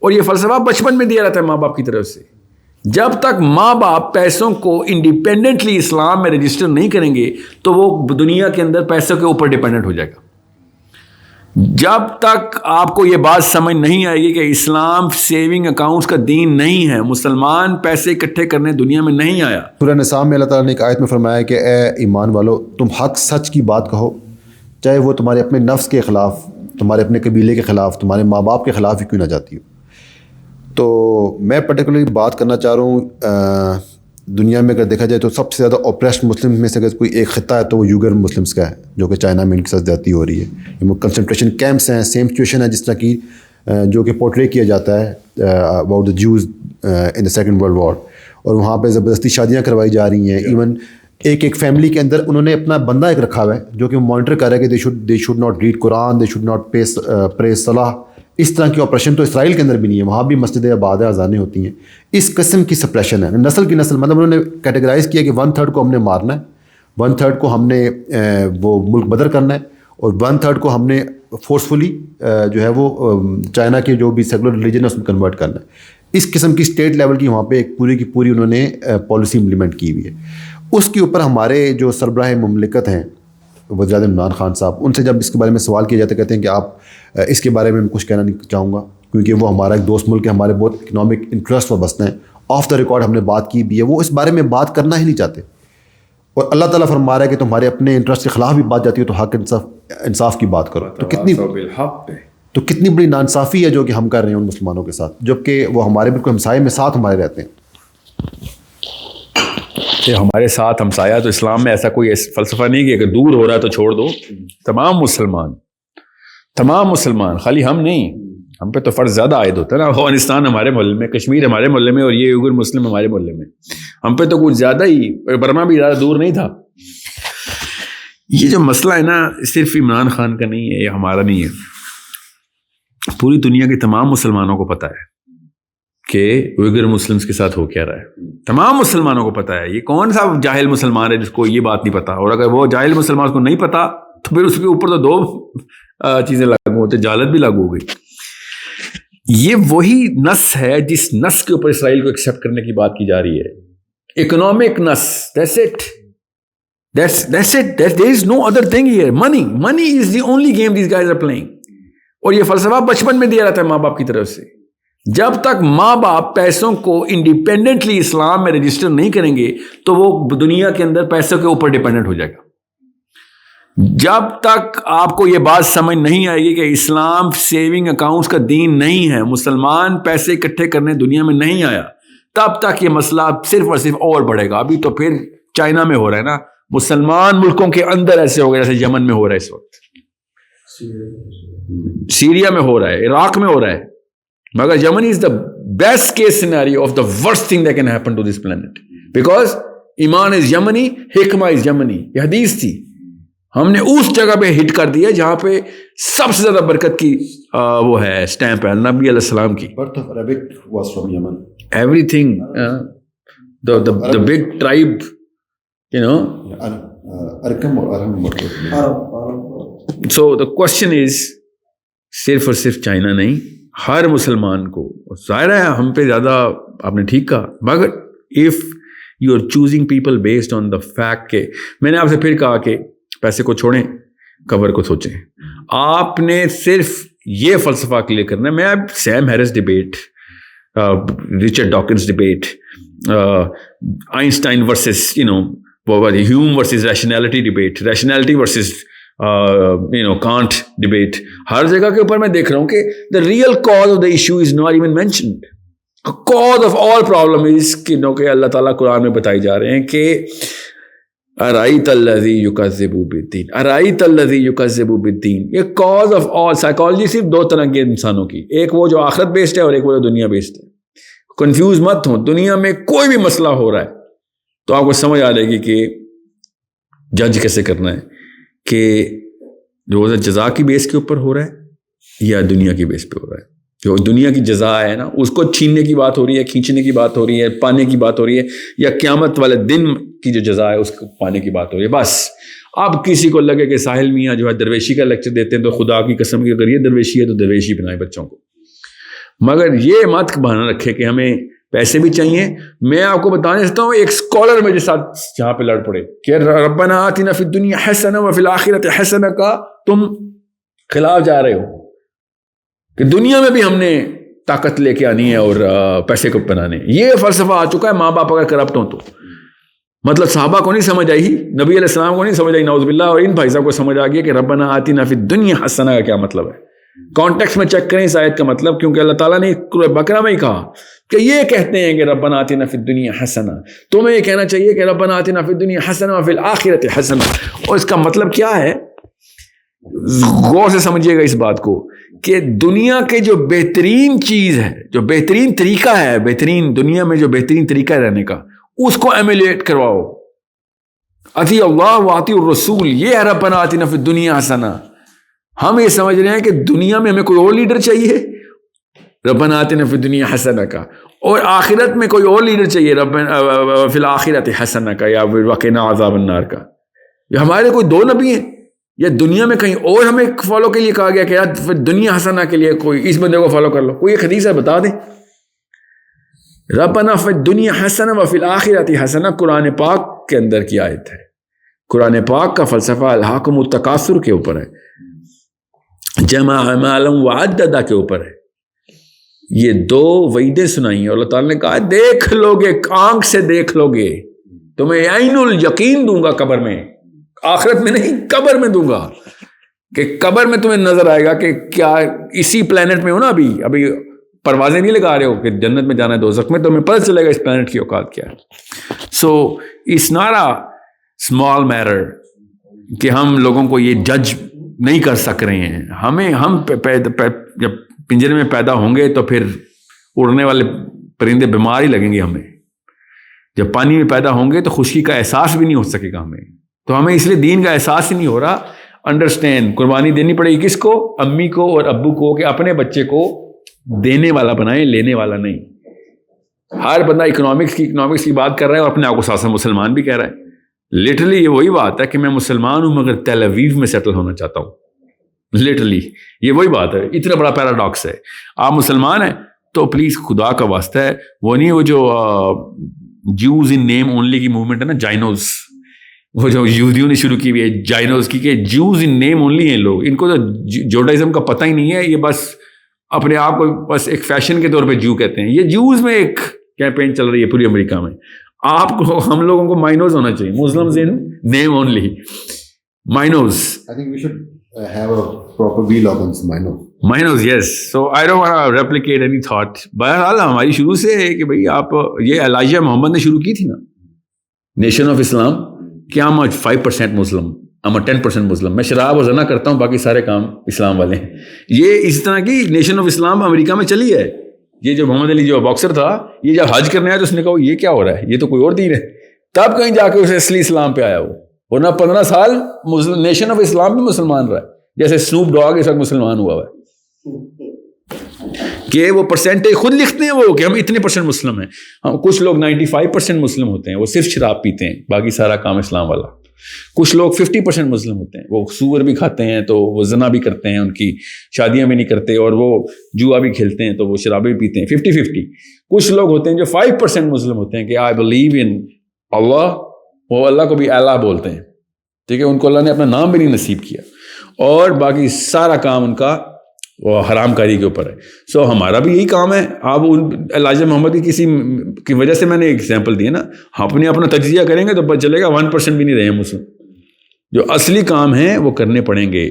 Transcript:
اور یہ فلسفہ بچپن میں دیا جاتا ہے ماں باپ کی طرف سے. جب تک ماں باپ پیسوں کو انڈیپینڈنٹلی اسلام میں رجسٹر نہیں کریں گے تو وہ دنیا کے اندر پیسوں کے اوپر ڈیپینڈنٹ ہو جائے گا. جب تک آپ کو یہ بات سمجھ نہیں آئے گی کہ اسلام سیونگ اکاؤنٹس کا دین نہیں ہے, مسلمان پیسے اکٹھے کرنے دنیا میں نہیں آیا. سورہ نساء میں اللہ تعالیٰ نے ایک آیت میں فرمایا کہ اے ایمان والو, تم حق سچ کی بات کہو, چاہے وہ تمہارے اپنے نفس کے خلاف, تمہارے اپنے قبیلے کے خلاف, تمہارے ماں باپ کے خلاف ہی کیوں نہ جاتی ہو. تو میں پرٹیکولرلی بات کرنا چاہ رہا ہوں, دنیا میں اگر دیکھا جائے تو سب سے زیادہ اوپریسڈ مسلم میں سے اگر کوئی ایک خطہ ہے تو وہ یوگر مسلمس کا ہے, جو کہ چائنا میں ان کے ساتھ زیادتی ہو رہی ہے. یہ کنسنٹریشن کیمپس ہیں, سیم سچویشن ہے جس طرح کی جو کہ پورٹرے کیا جاتا ہے about the Jews in the second world war, اور وہاں پہ زبردستی شادیاں کروائی جا رہی ہیں. ایون ایک فیملی کے اندر انہوں نے اپنا بندہ ایک رکھا ہوا ہے جو کہ مانیٹر کر رہا ہے کہ they should not read Quran, they should not پرے صلاح. اس طرح کی آپریشن تو اسرائیل کے اندر بھی نہیں ہے, وہاں بھی مسجد آباد اذانیں ہوتی ہیں. اس قسم کی سپریشن ہے نسل کی نسل, مطلب انہوں نے کیٹیگرائز کیا کہ 1/3 کو ہم نے مارنا ہے, 1/3 کو ہم نے وہ ملک بدر کرنا ہے, اور 1/3 کو ہم نے فورسفلی جو ہے وہ چائنا کے جو بھی سیکولر ریلیجن ہے اس میں کنورٹ کرنا ہے. اس قسم کی اسٹیٹ لیول کی وہاں پہ ایک پوری کی پوری انہوں نے پالیسی امپلیمنٹ کی ہوئی ہے. اس کے اوپر ہمارے جو سربراہ مملکت ہیں وزیر اعظم عمران خان صاحب, ان سے جب اس کے بارے میں سوال کیا جاتا ہے, کہتے ہیں کہ آپ اس کے بارے میں کچھ کہنا نہیں چاہوں گا کیونکہ وہ ہمارا ایک دوست ملک ہے, ہمارے بہت اکنامک انٹرسٹ وابستہ ہیں. آف دا ریکارڈ ہم نے بات کی بھی ہے, وہ اس بارے میں بات کرنا ہی نہیں چاہتے. اور اللہ تعالیٰ فرما رہا ہے کہ تمہارے اپنے انٹرسٹ کے خلاف بھی بات جاتی ہے تو حق انصاف کی بات کرو. تو کتنی بڑی ناانصافی ہے جو کہ ہم کر رہے ہیں ان مسلمانوں کے ساتھ, جبکہ وہ ہمارے بالکل ہمسائے میں ساتھ ہمارے رہتے ہیں. ہمارے ساتھ ہمسایہ, تو اسلام میں ایسا کوئی فلسفہ نہیں کہ اگر دور ہو رہا ہے تو چھوڑ دو. تمام مسلمان, خالی ہم نہیں, ہم پہ تو فرض زیادہ عائد ہوتا ہے نا. افغانستان ہمارے محلے میں, کشمیر ہمارے محلے میں, اور یہ یوگر مسلم ہمارے محلے میں, ہم پہ تو کچھ زیادہ ہی. برما بھی زیادہ دور نہیں تھا. یہ جو مسئلہ ہے نا صرف عمران خان کا نہیں ہے, یہ ہمارا نہیں ہے, پوری دنیا کے تمام مسلمانوں کو پتہ ہے کہ ویگر مسلمس کے ساتھ ہو کیا رہا ہے. تمام مسلمانوں کو پتہ ہے. یہ کون سا جاہل مسلمان ہے جس کو یہ بات نہیں پتہ, اور اگر وہ جاہل مسلمان کو نہیں پتہ تو پھر اس کے اوپر تو 2 چیزیں لاگو ہوتی, جہالت بھی لاگو ہو گئی. یہ وہی نس ہے جس نس کے اوپر اسرائیل کو ایکسیپٹ کرنے کی بات کی جا رہی ہے, اکنامک نس. That's it. There is no other thing here. Money is the only game these guys are playing. اور یہ فلسفہ بچپن میں دیا جاتا ہے ماں باپ کی طرف سے. جب تک ماں باپ پیسوں کو انڈیپینڈنٹلی اسلام میں رجسٹر نہیں کریں گے تو وہ دنیا کے اندر پیسوں کے اوپر ڈیپینڈنٹ ہو جائے گا. جب تک آپ کو یہ بات سمجھ نہیں آئے گی کہ اسلام سیونگ اکاؤنٹس کا دین نہیں ہے, مسلمان پیسے اکٹھے کرنے دنیا میں نہیں آیا, تب تک یہ مسئلہ صرف اور صرف اور بڑھے گا. ابھی تو پھر چائنا میں ہو رہا ہے نا, مسلمان ملکوں کے اندر ایسے ہو گئے جیسے یمن میں ہو رہا ہے اس وقت, سیریا میں ہو رہا ہے, عراق میں ہو رہا ہے. مگر Yemen is the best case scenario of the worst thing that can happen to this planet, because Iman is یمنی, حکمہ از یمنی. یہ حدیث تھی, ہم نے اس جگہ پہ ہٹ کر دیا جہاں پہ سب سے زیادہ برکت کی وہ ہے اسٹیمپ ہے نبی علیہ السلام کی. Birth of Arabic was from Yemen. Everything, the big tribe, you know. Arkam or Aram. So the question is, صرف اور صرف چائنا نہیں, ہر مسلمان کو. ظاہر ہے ہم پہ زیادہ آپ نے ٹھیک کہا, مگر if you are choosing people based on the fact کہ میں نے آپ سے پھر کہا کہ پیسے کو چھوڑیں, کور کو سوچیں. آپ نے صرف یہ فلسفہ کلیئر کرنا ہے. میں اب Sam Harris debate, Richard Dawkins debate, Einstein versus Hume versus rationality debate, rationality versus Kant debate, ہر جگہ کے اوپر میں دیکھ رہا ہوں کہ the real cause of the issue is not even mentioned. Cause of all problem is کہ اللہ تعالیٰ قرآن میں بتائی جا رہے ہیں کہ ارائیت الذی یکذب بالدین, ارائیت الذی یکذب بالدین. یہ cause of all, سائیکالوجی صرف 2 طرح کے انسانوں کی, ایک وہ جو آخرت بیسڈ ہے اور ایک وہ جو دنیا بیسڈ ہے. کنفیوز مت ہوں, دنیا میں کوئی بھی مسئلہ ہو رہا ہے تو آپ کو سمجھ آ جائے گی کہ جج کیسے کرنا ہے, کہ روزہ جزا کی بیس کے اوپر ہو رہا ہے یا دنیا کی بیس پہ ہو رہا ہے. جو دنیا کی جزا ہے نا, اس کو چھیننے کی بات ہو رہی ہے, کھینچنے کی بات ہو رہی ہے, پانے کی بات ہو رہی ہے, یا قیامت والے دن کی جو جزا ہے اس کو پانے کی بات ہو رہی ہے. بس اب کسی کو لگے کہ ساحل میاں جو ہے درویشی کا لیکچر دیتے ہیں تو خدا کی قسم کی اگر یہ درویشی ہے تو درویشی بنائے بچوں کو. مگر یہ مت بہانا رکھے کہ ہمیں پیسے بھی چاہیے. میں آپ کو بتانے دیتا ہوں ایک اسکالر میرے ساتھ یہاں پہ لڑ پڑے کہ ربنا آتنا فی الدنیا حسنہ وفی الآخرۃ حسنہ کا تم خلاف جا رہے ہو کہ دنیا میں بھی ہم نے طاقت لے کے آنی ہے اور پیسے کو بنانے. یہ فلسفہ آ چکا ہے. ماں باپ اگر کرپٹ ہوں تو مطلب صحابہ کو نہیں سمجھ آئی, نبی علیہ السلام کو نہیں سمجھ آئی نعوذ باللہ, اور ان بھائی صاحب کو سمجھ آ گیا کہ ربنا آتنا فی الدنیا حسنہ کا کیا مطلب ہے. کانٹیکس میں چیک کریں اس آیت کا مطلب, کیونکہ اللہ تعالیٰ نے بقرہ میں ہی کہا کہ یہ کہتے ہیں کہ ربنا آتنا فی الدنیا حسنہ, تمہیں یہ کہنا چاہیے کہ ربنا آتنا فی الدنیا حسنہ وفی الآخرۃ حسنہ. اور اس کا مطلب کیا ہے, غور سے سمجھیے گا اس بات کو, کہ دنیا کے جو بہترین چیز ہے, جو بہترین طریقہ ہے, بہترین دنیا میں جو بہترین طریقہ ہے رہنے کا, اس کو ایمولیٹ کرواؤ. اطیع اللہ و اطیع الرسول, یہ ہے ربنا آتنا فی الدنیا حسنہ. ہم یہ سمجھ رہے ہیں کہ دنیا میں ہمیں کوئی اور لیڈر چاہیے ربنا آتنا فی الدنیا حسنہ کا, اور آخرت میں کوئی اور لیڈر چاہیے ربنا فی الآخرۃ حسنہ کا یا وقنا عذاب النار کا. یہ ہمارے کوئی دو نبی ہیں, یا دنیا میں کہیں اور ہمیں فالو کے لیے کہا گیا کہ یار پھر دنیا حسنہ کے لیے کوئی اس بندے کو فالو کر لو. کوئی ایک حدیث ہے بتا دیں. ربنا فی الدنیا حسنہ وفی الآخرۃ حسنہ قرآن پاک کے اندر کی آیت ہے. قرآن پاک کا فلسفہ الہاکم التکاثر کے اوپر ہے, جمع مالا وعددا کے اوپر ہے. یہ دو وعیدیں سنائی ہیں, اور اللہ تعالیٰ نے کہا دیکھ لو گے, آنکھ سے دیکھ لو گے, تمہیں عین الیقین دوں گا قبر میں, آخرت میں نہیں قبر میں دوں گا. کہ قبر میں تمہیں نظر آئے گا کہ کیا اسی پلانٹ میں ہو نا, ابھی پروازیں نہیں لگا رہے ہو کہ جنت میں جانا ہے دوزخ میں, تمہیں پتہ چلے گا اس پلانٹ کی اوقات کیا ہے. So it's not a small matter کہ ہم لوگوں کو یہ جج نہیں کر سک رہے ہیں. ہم جب پنجرے میں پیدا ہوں گے تو پھر اڑنے والے پرندے بیمار ہی لگیں گے ہمیں. جب پانی میں پیدا ہوں گے تو خشکی کا احساس بھی نہیں ہو سکے گا ہمیں. تو ہمیں اس لیے دین کا احساس ہی نہیں ہو رہا. انڈرسٹینڈ, قربانی دینی پڑے گی کس کو, امی کو اور ابو کو, کہ اپنے بچے کو دینے والا بنائیں, لینے والا نہیں. ہر بندہ اکنامکس کی بات کر رہا ہے اور اپنے آپ کو ساتھ ساتھ مسلمان بھی کہہ رہا ہے. لٹرلی یہ وہی بات ہے کہ میں مسلمان ہوں مگر تیل اویو میں سیٹل ہونا چاہتا ہوں. لٹرلی یہ وہی بات ہے. اتنا بڑا پیراڈاکس ہے. آپ مسلمان ہیں تو پلیز خدا کا واسطہ ہے, وہ نہیں وہ جو جوز ان نیم اونلی کی موومنٹ ہے نا, جائنوز, وہ جو یہودیوں نے شروع کی ہوئی ہے جائنوز کی, کہ جوز ان نیم اونلی ہیں لوگ. ان کو تو جوڈائزم کا پتہ ہی نہیں ہے, یہ بس اپنے آپ کو بس ایک فیشن کے طور پہ جو کہتے ہیں. یہ جوز میں ایک کیمپین چل رہی ہے پوری امریکہ میں. آپ کو, ہم لوگوں کو مائنوز ہونا چاہیے, Muslims in name only, minus. I think we should have a proper vlog on minus, yes. So I don't want to replicate any thought. بہرحال ہماری شروع سے ہے کہ بھئی آپ, یہ الائجہ محمد نے شروع کی تھی نا, نیشن آف اسلام, کہ I'm 5% مسلم, I'm 10% مسلم, میں شراب اور زنا کرتا ہوں, باقی سارے کام اسلام والے ہیں. یہ اس طرح کی نیشن آف اسلام امریکہ میں چلی ہے. یہ جو محمد علی جو باکسر تھا, یہ جب حج کرنے آیا تو اس نے کہا یہ کیا ہو رہا ہے, یہ تو کوئی اور دین ہے. تب کہیں جا کے اسے اصلی اسلام پہ آیا. وہ ورنہ 15 سال نیشن آف اسلام بھی مسلمان رہا ہے, جیسے سنوپ ڈاگ اس وقت مسلمان ہوا ہے. کہ وہ پرسنٹیج خود لکھتے ہیں وہ کہ ہم اتنے % مسلم ہیں. ہم کچھ لوگ 95% مسلم ہوتے ہیں, وہ صرف شراب پیتے ہیں, باقی سارا کام اسلام والا. کچھ لوگ 50% مسلم ہوتے ہیں, وہ سور بھی کھاتے ہیں تو وہ زنا بھی کرتے ہیں, ان کی شادیاں بھی نہیں کرتے, اور وہ جوا بھی کھیلتے ہیں تو وہ شرابیں بھی پیتے ہیں, 50-50. کچھ لوگ ہوتے ہیں جو 5% مسلم ہوتے ہیں کہ آئی بلیو ان اللہ, وہ اللہ کو بھی اللہ بولتے ہیں, ٹھیک ہے, ان کو اللہ نے اپنا نام بھی نہیں نصیب کیا, اور باقی سارا کام ان کا وہ حرام کاری کے اوپر ہے. سو ہمارا بھی یہی کام ہے. آپ الائجہ محمد کی کسی کی وجہ سے میں نے ایگزامپل دی ہے نا, اپنا تجزیہ کریں گے تو پتہ چلے گا 1% بھی نہیں رہے مسلم. جو اصلی کام ہیں وہ کرنے پڑیں گے.